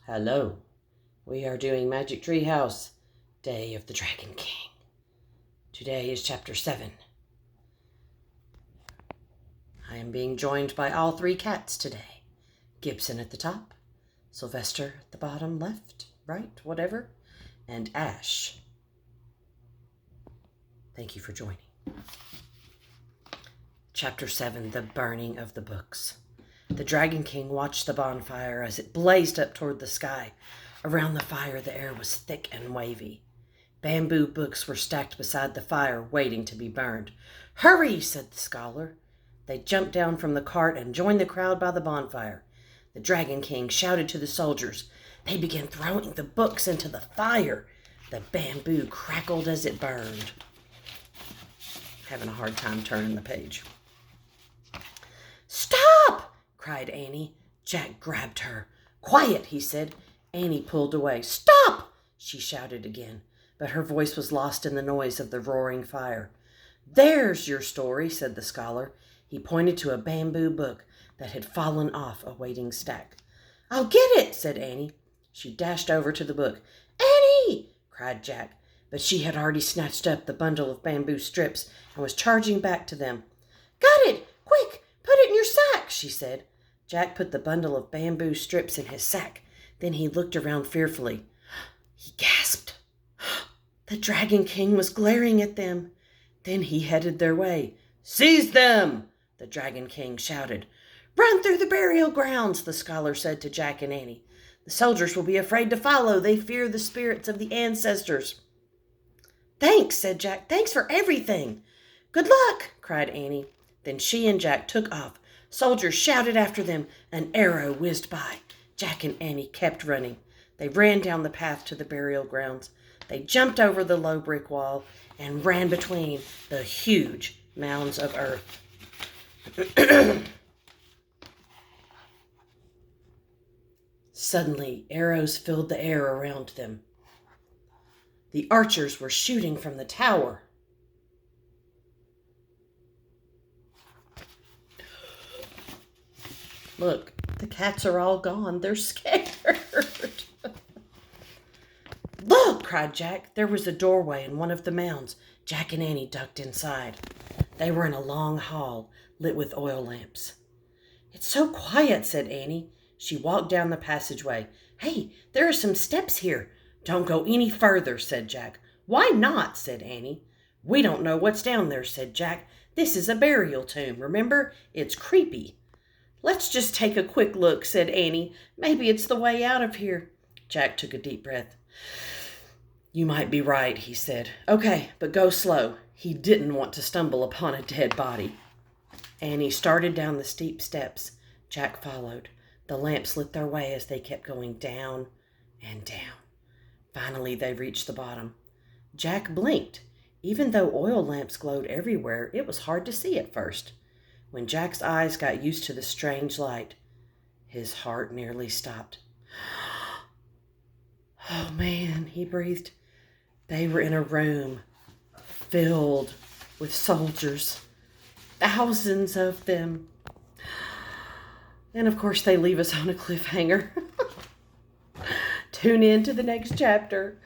Hello, we are doing Magic Tree House, Day of the Dragon King. Today is Chapter 7. I am being joined by all three cats today. Gibson at the top, Sylvester at the bottom, left, right, whatever, and Ash. Thank you for joining. Chapter 7, The Burning of the Books. The Dragon King watched the bonfire as it blazed up toward the sky. Around the fire, the air was thick and wavy. Bamboo books were stacked beside the fire, waiting to be burned. "Hurry," said the scholar. They jumped down from the cart and joined the crowd by the bonfire. The Dragon King shouted to the soldiers. They began throwing the books into the fire. The bamboo crackled as it burned. Having a hard time turning the page. "Stop!" cried Annie. Jack grabbed her. "Quiet," he said. Annie pulled away. "Stop!" she shouted again, but her voice was lost in the noise of the roaring fire. "There's your story," said the scholar. He pointed to a bamboo book that had fallen off a waiting stack. "I'll get it," said Annie. She dashed over to the book. "Annie!" cried Jack, but she had already snatched up the bundle of bamboo strips and was charging back to them. "Got it! Quick, put it in your sack," she said. Jack put the bundle of bamboo strips in his sack. Then he looked around fearfully. He gasped. The Dragon King was glaring at them. Then he headed their way. "Seize them!" the Dragon King shouted. "Run through the burial grounds," the scholar said to Jack and Annie. "The soldiers will be afraid to follow. They fear the spirits of the ancestors." "Thanks," said Jack. "Thanks for everything." "Good luck," cried Annie. Then she and Jack took off. Soldiers shouted after them. An arrow whizzed by. Jack and Annie kept running. They ran down the path to the burial grounds. They jumped over the low brick wall and ran between the huge mounds of earth. Suddenly, arrows filled the air around them. The archers were shooting from the tower. Look, the cats are all gone. They're scared. "Look!" cried Jack. There was a doorway in one of the mounds. Jack and Annie ducked inside. They were in a long hall, lit with oil lamps. "It's so quiet," said Annie. She walked down the passageway. "Hey, there are some steps here." "Don't go any further," said Jack. "Why not?" said Annie. "We don't know what's down there," said Jack. "This is a burial tomb, remember? It's creepy." "Let's just take a quick look," said Annie. "Maybe it's the way out of here." Jack took a deep breath. "You might be right," he said. "Okay, but go slow." He didn't want to stumble upon a dead body. Annie started down the steep steps. Jack followed. The lamps lit their way as they kept going down and down. Finally, they reached the bottom. Jack blinked. Even though oil lamps glowed everywhere, it was hard to see at first. When Jack's eyes got used to the strange light, his heart nearly stopped. "Oh, man," he breathed. They were in a room filled with soldiers. Thousands of them. And of course, they leave us on a cliffhanger. Tune in to the next chapter.